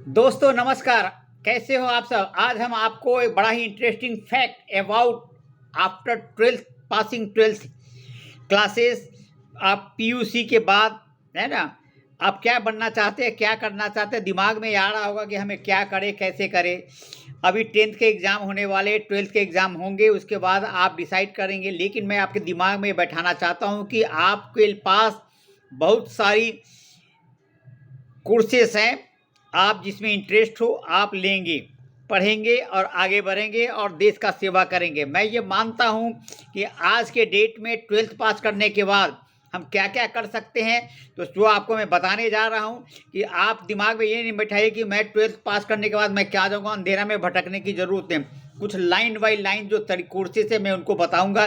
दोस्तों नमस्कार। कैसे हो आप सब। आज हम आपको एक बड़ा ही interesting fact about after twelfth passing twelfth classes, आप पीयूसी के बाद, है ना, आप क्या बनना चाहते हैं, क्या करना चाहते हैं। दिमाग में आ रहा होगा कि हमें क्या करें, कैसे करें। अभी 10th के एग्ज़ाम होने वाले, 12th के एग्ज़ाम होंगे, उसके बाद आप डिसाइड करेंगे। लेकिन मैं आपके दिमाग में बैठाना चाहता हूँ कि आपके पास बहुत सारी कोर्सेस हैं, आप जिसमें इंटरेस्ट हो आप लेंगे, पढ़ेंगे और आगे बढ़ेंगे और देश का सेवा करेंगे। मैं ये मानता हूँ कि आज के डेट में 12th पास करने के बाद हम क्या क्या कर सकते हैं, तो जो आपको मैं बताने जा रहा हूँ कि आप दिमाग में ये नहीं बैठाइए कि मैं 12th पास करने के बाद मैं क्या जाऊँगा, अंधेरा में भटकने की ज़रूरत है। कुछ लाइन बाई लाइन जो कोर्सेस है मैं उनको बताऊँगा।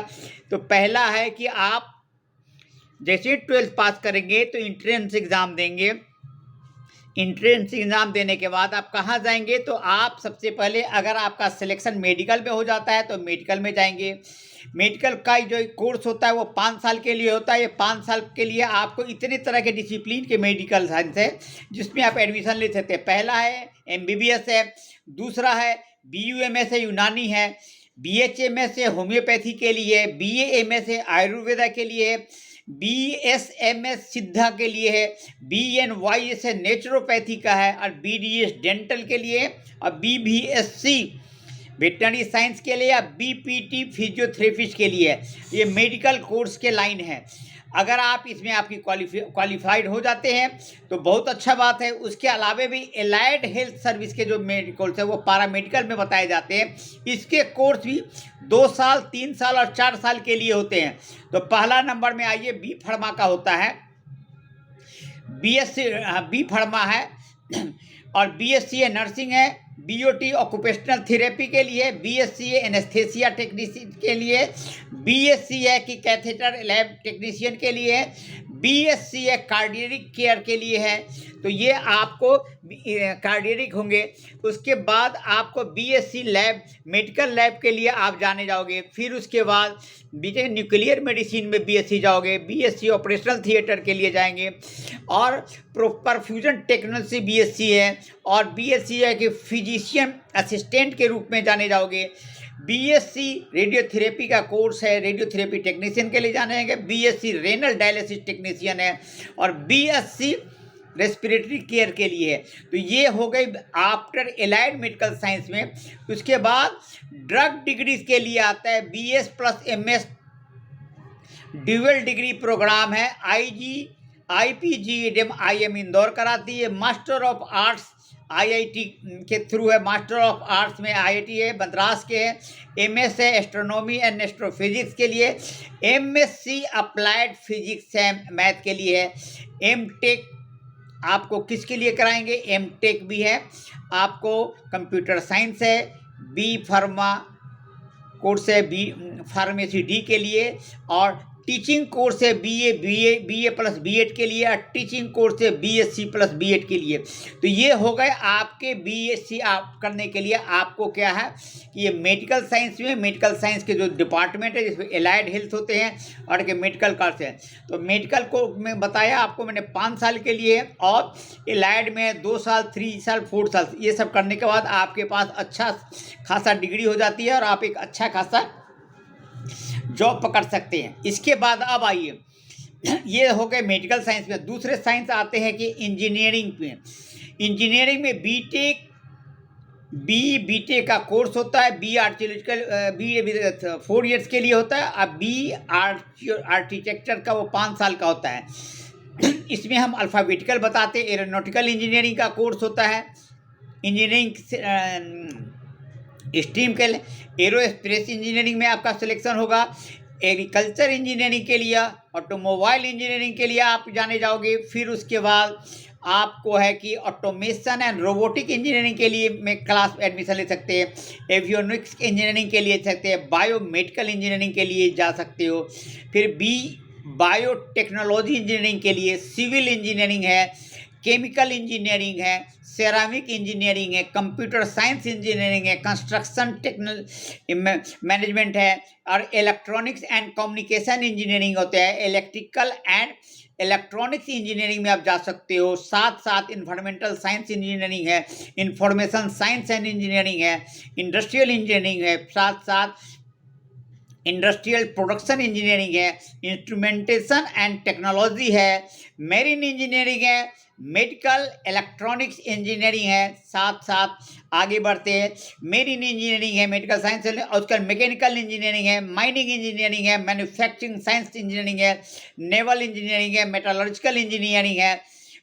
तो पहला है कि आप जैसे 12th पास करेंगे तो इंट्रेंस एग्ज़ाम देंगे। इंट्रेंस एग्ज़ाम देने के बाद आप कहाँ जाएंगे, तो आप सबसे पहले अगर आपका सिलेक्शन मेडिकल में हो जाता है तो मेडिकल में जाएंगे। मेडिकल का जो कोर्स होता है वो 5 साल के लिए होता है। ये 5 साल के लिए आपको इतने तरह के डिसिप्लिन के मेडिकल साइंस है जिसमें आप एडमिशन ले सकते हैं। पहला है MBBS है, दूसरा है BUMS है, यूनानी है, BHMS है होम्योपैथी के लिए, BAMS है आयुर्वेदा के लिए, BSMS सिद्धा के लिए है, BNYS है नेचुरोपैथी का है, और BDS डेंटल के लिए, और BVSC वेटनरी साइंस के लिए, या BPT फिजियोथेरेपिस्ट के लिए। ये मेडिकल कोर्स के लाइन है। अगर आप इसमें आपकी क्वालिफाइड हो जाते हैं तो बहुत अच्छा बात है। उसके अलावा भी एलाइड हेल्थ सर्विस के जो मेडिकल्स है वो पैरामेडिकल में बताए जाते हैं। इसके कोर्स भी 2 साल, 3 साल और 4 साल के लिए होते हैं। तो पहला नंबर में आइए, बी फार्मा का होता है, BSc बी फार्मा है, और BSc है नर्सिंग है, BOT ऑक्यूपेशनल थेरेपी के लिए, BSc है एनेस्थेसिया टेक्नीशियन के लिए, BSc है कि कैथेटर लैब टेक्नीशियन के लिए, BSc है कार्डियक केयर के लिए है। तो ये आपको कार्डियक होंगे। उसके बाद आपको BSc लैब मेडिकल लैब के लिए आप जाने जाओगे। फिर उसके बाद बीटेक न्यूक्लियर मेडिसिन में BSc जाओगे, BSc ऑपरेशनल थिएटर के लिए जाएंगे, और परफ्यूजन टेक्नोलॉजी BSc है, और BSc है कि फिजिशियन असिस्टेंट के रूप में जाने जाओगे। BSc रेडियोथेरेपी का कोर्स है, रेडियोथेरेपी टेक्नीशियन के लिए जाने जाएंगे। BSc रेनल डायलिसिस टेक्नीशियन है, और BSc रेस्पिरेटरी केयर के लिए है। तो ये हो गई आफ्टर एलाइड मेडिकल साइंस में। उसके बाद ड्रग डिग्रीज के लिए आता है BS plus MS dual degree program है। IPGEDM IM इंदौर कराती है। मास्टर ऑफ आर्ट्स IIT के थ्रू है। मास्टर ऑफ आर्ट्स में IIT है, मद्रास के है। MS है एस्ट्रोनॉमी एंड एस्ट्रोफिजिक्स के लिए। MSc अप्लाइड फिजिक्स है, मैथ के लिए है। MTech आपको किसके लिए कराएंगे, MTech भी है आपको। कंप्यूटर साइंस है। बी फार्मा कोर्स है, बी फार्मेसी डी के लिए, और टीचिंग कोर्स है BA प्लस B.Ed के लिए, और टीचिंग कोर्स है BSc प्लस B.Ed के लिए। तो ये हो गए आपके BSc आप करने के लिए। आपको क्या है कि ये मेडिकल साइंस में, मेडिकल साइंस के जो डिपार्टमेंट है जिसमें एलाइड हेल्थ होते हैं और के मेडिकल कोर्स है। तो मेडिकल को मैं बताया आपको मैंने 5 साल के लिए, और एलाइड में 2 साल, 3 साल, 4 साल। ये सब करने के बाद आपके पास अच्छा खासा डिग्री हो जाती है और आप एक अच्छा खासा जॉब पकड़ सकते हैं। इसके बाद अब आइए, ये हो गए मेडिकल साइंस में। दूसरे साइंस आते हैं कि इंजीनियरिंग में। इंजीनियरिंग में बीटेक का कोर्स होता है। बी आर्किटेक्चर 4 ईयर्स के लिए होता है, और बी आर्किटेक्चर का वो 5 साल का होता है। इसमें हम अल्फ़ाबेटिकल बताते हैं। एरोनॉटिकल इंजीनियरिंग का कोर्स होता है। इंजीनियरिंग स्ट्रीम के एरोस्पेस इंजीनियरिंग में आपका सिलेक्शन होगा। एग्रीकल्चर इंजीनियरिंग के लिए, ऑटोमोबाइल इंजीनियरिंग के लिए आप जाने जाओगे। फिर उसके बाद आपको है कि ऑटोमेशन एंड रोबोटिक इंजीनियरिंग के लिए में क्लास एडमिशन ले सकते हैं। एवियोनिक्स इंजीनियरिंग के लिए सकते हैं। बायोमेडिकल इंजीनियरिंग के लिए जा सकते हो। फिर बायोटेक्नोलॉजी इंजीनियरिंग के लिए सिविल इंजीनियरिंग है, केमिकल इंजीनियरिंग है, सेरामिक इंजीनियरिंग है, कंप्यूटर साइंस इंजीनियरिंग है, कंस्ट्रक्शन मैनेजमेंट है, और इलेक्ट्रॉनिक्स एंड कम्युनिकेशन इंजीनियरिंग होते हैं। इलेक्ट्रिकल एंड इलेक्ट्रॉनिक्स इंजीनियरिंग में आप जा सकते हो, साथ साथ इन्वायरमेंटल साइंस इंजीनियरिंग है, इंफॉर्मेशन साइंस एंड इंजीनियरिंग है, इंडस्ट्रियल इंजीनियरिंग है, साथ साथ इंडस्ट्रियल प्रोडक्शन इंजीनियरिंग है, इंस्ट्रूमेंटेशन एंड टेक्नोलॉजी है, मेरीन इंजीनियरिंग है, मेडिकल इलेक्ट्रॉनिक्स इंजीनियरिंग है, साथ साथ आगे बढ़ते हैं, मेरीन इंजीनियरिंग है, मेडिकल साइंस और उसका मैकेनिकल इंजीनियरिंग है, माइनिंग इंजीनियरिंग है, मैन्युफैक्चरिंग साइंस इंजीनियरिंग है, नेवल इंजीनियरिंग है, मेटलर्जिकल इंजीनियरिंग है,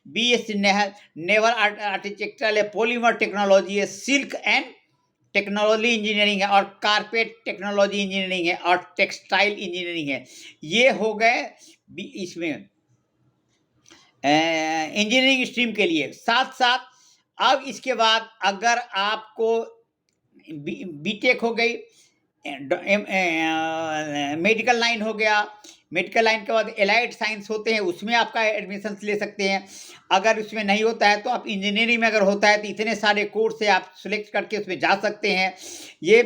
बीएससी नेवल आर्किटेक्चरल है, पॉलीमर टेक्नोलॉजी है, सिल्क एंड टेक्नोलॉजी इंजीनियरिंग है, और कारपेट टेक्नोलॉजी इंजीनियरिंग है, और टेक्सटाइल इंजीनियरिंग है। ये हो गए इसमें इंजीनियरिंग स्ट्रीम के लिए। साथ साथ अब इसके बाद अगर आपको बीटेक हो गई, मेडिकल लाइन हो गया, मेडिकल लाइन के बाद एलाइड साइंस होते हैं, उसमें आपका एडमिशन ले सकते हैं। अगर उसमें नहीं होता है तो आप इंजीनियरिंग में अगर होता है तो इतने सारे कोर्स से आप सिलेक्ट करके उसमें जा सकते हैं। ये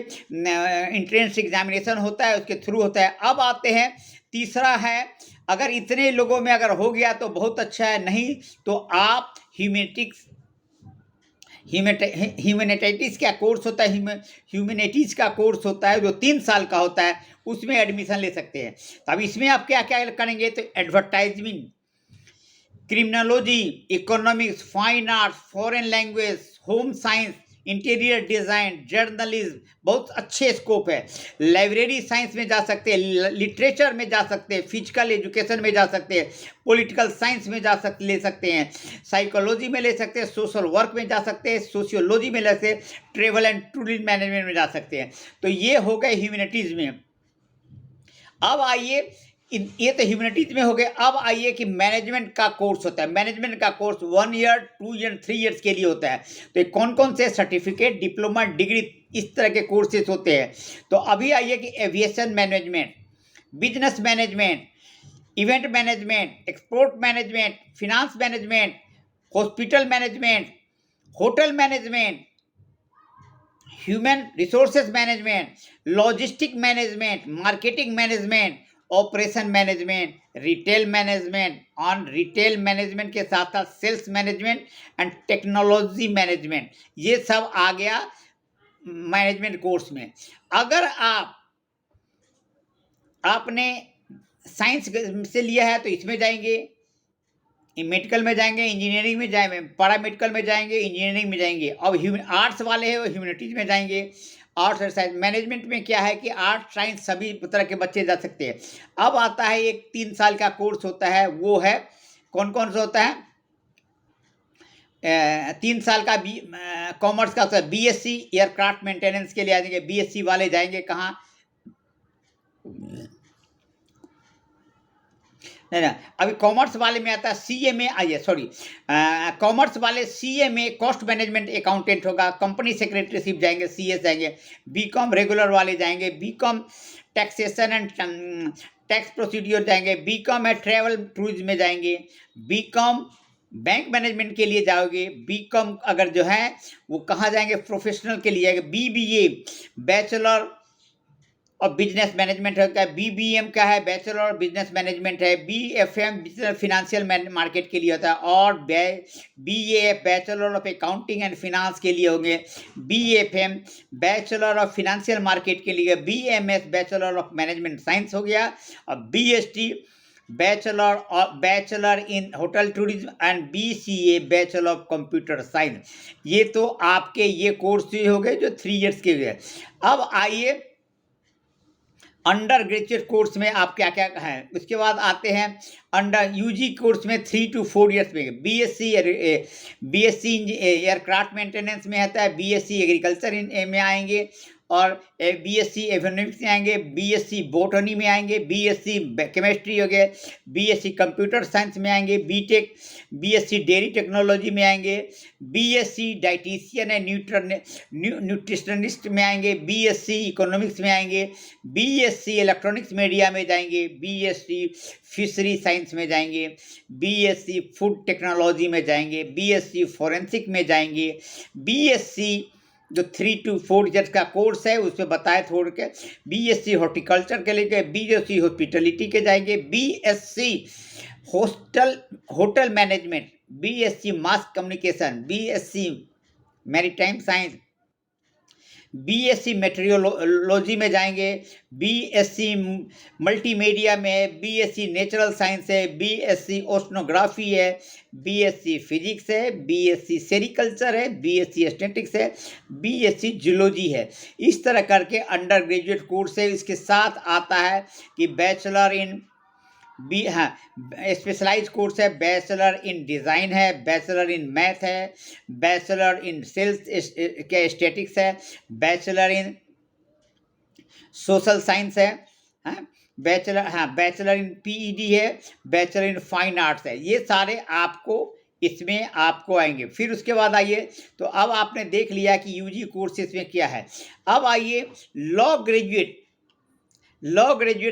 इंट्रेंस एग्जामिनेशन होता है, उसके थ्रू होता है। अब आते हैं तीसरा है, अगर इतने लोगों में अगर हो गया तो बहुत अच्छा है, नहीं तो आप ह्यूमैनिटीज़ का कोर्स होता है, ह्यूमैनिटीज़ का कोर्स होता है जो 3 साल का होता है, उसमें एडमिशन ले सकते हैं। तो अब इसमें आप क्या क्या करेंगे, तो advertisement, criminology, economics, fine arts, foreign language, home science, interior design, journalism, बहुत अच्छे स्कोप है। लाइब्रेरी साइंस में जा सकते हैं, लिटरेचर में जा सकते हैं, फिजिकल एजुकेशन में जा सकते हैं, पॉलिटिकल साइंस में ले सकते हैं, साइकोलॉजी में ले सकते हैं, सोशल वर्क में जा सकते हैं, सोशियोलॉजी में ले सकते हैं, ट्रेवल एंड टूरिज्म मैनेजमेंट में जा सकते हैं। तो ये हो गए ह्यूमैनिटीज़ में। अब आइए, ये तो ह्यूमैनिटीज में हो गए। अब आइए कि मैनेजमेंट का कोर्स होता है। मैनेजमेंट का कोर्स 1 ईयर, 2 ईयर, 3 ईयर्स के लिए होता है। तो कौन कौन से सर्टिफिकेट, डिप्लोमा, डिग्री, इस तरह के कोर्सेज होते हैं। तो अभी आइए कि aviation management, business management, event management, export management, finance management, hospital management, hotel management, human resources management, logistic management, marketing management, operation management, retail management, on retail management के साथ साथ sales management and technology management, ये सब आ गया management course में। अगर आपने science से लिया है तो इसमें जाएंगे, मेडिकल में जाएंगे, इंजीनियरिंग में जाएंगे, पैरा मेडिकल में जाएंगे, इंजीनियरिंग में जाएंगे। अब आर्ट्स वाले हैं वो ह्यूमैनिटीज में जाएंगे। आर्ट्स और साइंस मैनेजमेंट में क्या है कि आर्ट्स साइंस सभी तरह के बच्चे जा सकते हैं। अब आता है एक 3 साल का कोर्स होता है, वो है कौन कौन सा होता है, 3 साल का कॉमर्स का होता है, बीएससी एयरक्राफ्ट मेंटेनेंस के लिए आ जाएंगे। बीएससी वाले जाएंगे कहाँ, नहीं ना, अभी कॉमर्स वाले में आता है सीए में, आइए सॉरी, कॉमर्स वाले सीए में कॉस्ट मैनेजमेंट अकाउंटेंट होगा, कंपनी सेक्रेटरीशिप जाएंगे, सीएस जाएंगे। बीकॉम रेगुलर वाले जाएंगे, BCom taxation and tax procedure जाएंगे, बीकॉम है ट्रैवल टूरिज्म में जाएंगे, बीकॉम बैंक मैनेजमेंट के लिए जाओगे, बीकॉम अगर जो है वो कहाँ जाएंगे, प्रोफेशनल के लिए जाएंगे, बीबीए बैचलर और बिजनेस मैनेजमेंट है, क्या बीबीएम का है, बैचलर और बिजनेस मैनेजमेंट है, बीएफएम फिनेंशियल मार्केट के लिए होता है, और BA bachelor of accounting and finance के लिए होंगे, BFM bachelor of financial market के लिए, BMS bachelor of management science हो गया, और BST bachelor in hotel tourism and BCA bachelor of computer science. ये तो आपके ये कोर्स हो गए जो 3 इयर्स के हुए। अब आइए अंडर ग्रेजुएट कोर्स में आप क्या क्या है, उसके बाद आते हैं अंडर यूजी कोर्स में 3 to 4 इयर्स में बीएससी एयरक्राफ्ट मेंटेनेंस में आता है, बीएससी एग्रीकल्चर में आएंगे, और बीएससी इकोनॉमिक्स में आएंगे, बीएससी बॉटनी में आएंगे, बीएससी केमिस्ट्री हो गए, बीएससी कंप्यूटर साइंस में आएंगे, बीटेक बीएससी डेयरी टेक्नोलॉजी में आएंगे, बीएससी डाइटिशियन एंड न्यूट्रिशनिस्ट में आएंगे, बीएससी इकोनॉमिक्स में आएंगे, बीएससी इलेक्ट्रॉनिक्स मीडिया में जाएंगे, बीएससी फिशरी साइंस में जाएंगे, बीएससी फूड टेक्नोलॉजी में जाएंगे, बीएससी फॉरेंसिक में जाएंगे, बीएससी जो 3 to 4 ईयर्स का कोर्स है उसमें बताए छोड़ के बीएससी हॉर्टिकल्चर के लिए, बीएससी हॉस्पिटलिटी के जाएंगे, BSc hotel management, BSc mass communication, BSc maritime science, BSc meteorology में जाएंगे, बीएससी मल्टीमीडिया में, बीएससी नेचुरल साइंस है, बीएससी ओशनोग्राफी है, बीएससी फिजिक्स है, बीएससी सेरिकल्चर है, बीएससी एस्थेटिक्स है, बीएससी जूलॉजी है। इस तरह करके अंडर ग्रेजुएट कोर्स है। इसके साथ आता है कि बैचलर इन स्पेशलाइज कोर्स है, बैचलर इन डिज़ाइन है, बैचलर इन मैथ है, बैचलर इन सेल्स के स्टैटिक्स है, बैचलर इन सोशल साइंस है, बैचलर इन पीईडी है, बैचलर इन फाइन आर्ट्स है। ये सारे आपको इसमें आपको आएंगे। फिर उसके बाद आइए, तो अब आपने देख लिया कि यूजी कोर्स इसमें क्या है। अब आइए लॉ ग्रेजुएट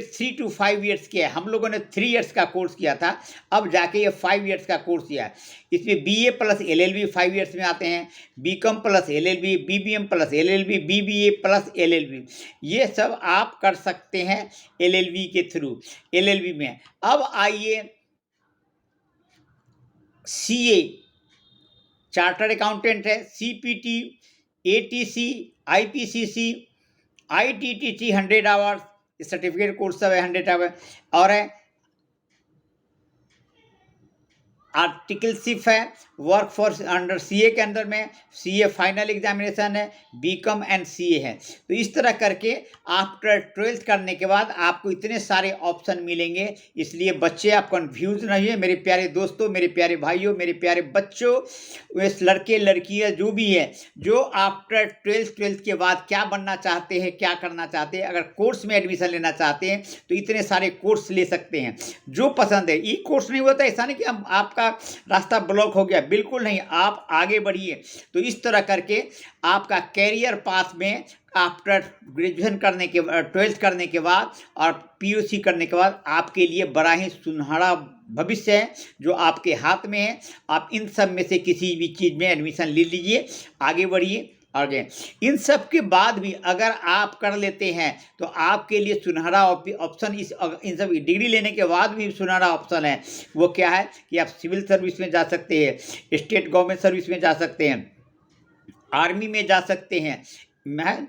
3 to 5 ईयर्स किया है। हम लोगों ने 3 ईयर्स का कोर्स किया था, अब जाके ये 5 ईयर्स का कोर्स किया है। इसमें बीए प्लस एलएलबी 5 ईयर्स में आते हैं, BCom plus LLB, BBM plus LLB, BBA plus LLB, ये सब आप कर सकते हैं एलएलबी के थ्रू, एलएलबी में। अब आइए सीए, चार्टर्ड अकाउंटेंट है, CPT, ATC, IPCC, ITTC 100 hours, certificate course सब है 100 आवर, और है आर्टिकलशिप है, वर्क फॉर्स अंडर सीए के अंदर में, सीए फाइनल एग्जामिनेशन है, बीकॉम एंड सीए है। तो इस तरह करके आफ्टर 12th करने के बाद आपको इतने सारे ऑप्शन मिलेंगे। इसलिए बच्चे आप कंफ्यूज नहीं है, मेरे प्यारे दोस्तों, मेरे प्यारे भाइयों, मेरे प्यारे बच्चों, वैसे लड़के लड़कियां जो भी है, जो आफ्टर 12th के बाद क्या बनना चाहते हैं, क्या करना चाहते हैं, अगर कोर्स में एडमिशन लेना चाहते हैं तो इतने सारे कोर्स ले सकते हैं जो पसंद है। ई कोर्स नहीं होता, ऐसा नहीं कि हम आपका रास्ता ब्लॉक हो गया, बिल्कुल नहीं, आप आगे बढ़िए। तो इस तरह करके आपका कैरियर पाथ में आफ्टर ग्रेजुएशन करने के 12th करने के बाद और पीयूसी करने के बाद आपके लिए बड़ा ही सुनहरा भविष्य है जो आपके हाथ में है। आप इन सब में से किसी भी चीज़ में एडमिशन ले लीजिए, आगे बढ़िए। आगे इन सब के बाद भी अगर आप कर लेते हैं तो आपके लिए सुनहरा ऑप्शन इन सब डिग्री लेने के बाद भी सुनहरा ऑप्शन है। वो क्या है कि आप सिविल सर्विस में जा सकते हैं, स्टेट गवर्नमेंट सर्विस में जा सकते हैं, आर्मी में जा सकते हैं,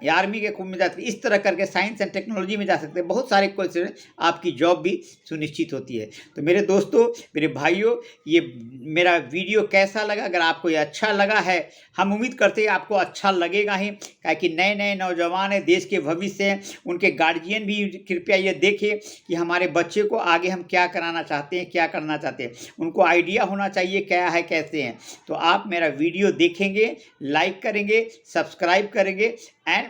आर्मी के खूब में जा सकते हैं, इस तरह करके साइंस एंड टेक्नोलॉजी में जा सकते हैं। बहुत सारे कोर्सेज आपकी जॉब भी सुनिश्चित होती है। तो मेरे दोस्तों, मेरे भाइयों, ये मेरा वीडियो कैसा लगा? अगर आपको ये अच्छा लगा है, हम उम्मीद करते हैं आपको अच्छा लगेगा ही, क्योंकि नए नए नौजवान हैं, देश के भविष्य हैं, उनके गार्जियन भी कृपया ये देखें कि हमारे बच्चे को आगे हम क्या कराना चाहते हैं, क्या करना चाहते हैं, उनको आइडिया होना चाहिए क्या है, कैसे हैं। तो आप मेरा वीडियो देखेंगे, लाइक करेंगे, सब्सक्राइब करेंगे एंड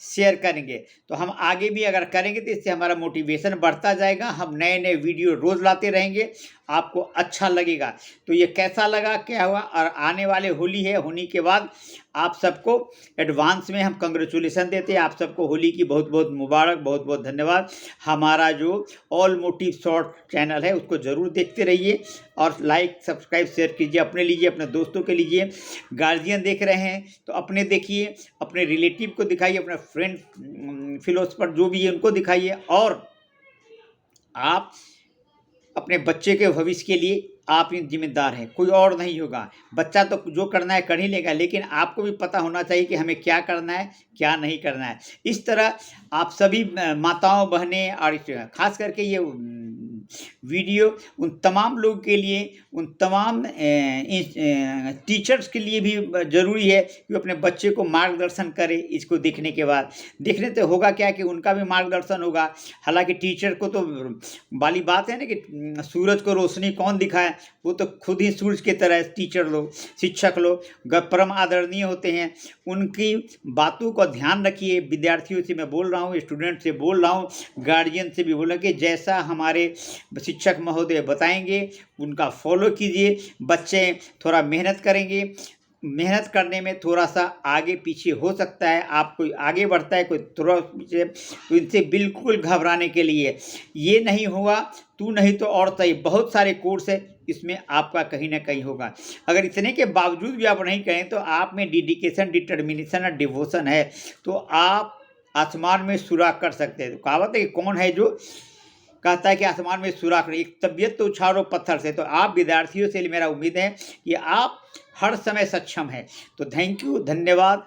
शेयर करेंगे, तो हम आगे भी अगर करेंगे तो इससे हमारा मोटिवेशन बढ़ता जाएगा। हम नए नए वीडियो रोज़ लाते रहेंगे, आपको अच्छा लगेगा। तो ये कैसा लगा, क्या हुआ? और आने वाले होली है, होली के बाद आप सबको एडवांस में हम कंग्रेचुलेसन देते हैं। आप सबको होली की बहुत बहुत मुबारक, बहुत बहुत धन्यवाद। हमारा जो ऑल मोटिव शॉर्ट चैनल है उसको ज़रूर देखते रहिए और लाइक सब्सक्राइब शेयर कीजिए, अपने लीजिए, अपने दोस्तों के लीजिए। गार्जियन देख रहे हैं तो अपने देखिए, अपने रिलेटिव को दिखाइए, अपने फ्रेंड फिलोसफर जो भी है उनको दिखाइए, और आप अपने बच्चे के भविष्य के लिए आप ही जिम्मेदार हैं, कोई और नहीं होगा। बच्चा तो जो करना है कर ही लेगा, लेकिन आपको भी पता होना चाहिए कि हमें क्या करना है, क्या नहीं करना है। इस तरह आप सभी माताओं, बहनें, और खास करके ये वीडियो उन तमाम लोगों के लिए, उन तमाम टीचर्स के लिए भी ज़रूरी है कि अपने बच्चे को मार्गदर्शन करें। इसको देखने के बाद, देखने से होगा क्या कि उनका भी मार्गदर्शन होगा। हालांकि टीचर को तो वाली बात है ना कि सूरज को रोशनी कौन दिखाए, वो तो खुद ही सूरज की तरह टीचर लोग, शिक्षक लोग परम आदरणीय होते हैं। उनकी बातों का ध्यान रखिए। विद्यार्थियों से मैं बोल रहा हूँ, स्टूडेंट से बोल रहा हूँ, गार्जियन से भी बोल रहा हूँ कि जैसा हमारे शिक्षक महोदय बताएंगे उनका फॉलो कीजिए। बच्चे थोड़ा मेहनत करेंगे, मेहनत करने में थोड़ा सा आगे पीछे हो सकता है, आप कोई आगे बढ़ता है, कोई थोड़ा पीछे, तो इनसे बिल्कुल घबराने के लिए ये नहीं हुआ, तू नहीं तो और सही, बहुत सारे कोर्स है, इसमें आपका कहीं ना कहीं होगा। अगर इतने के बावजूद भी आप नहीं करें तो आप में डेडिकेशन, डिटर्मिनेशन और डिवोशन है तो आप आसमान में सुराग कर सकते हैं। तो कहावत है कि कौन है जो कहता है कि आसमान में सुराग नहीं, एक तबीयत तो उछालो पत्थर से। तो आप विद्यार्थियों से मेरा उम्मीद है कि आप हर समय सक्षम हैं। तो थैंक यू, धन्यवाद।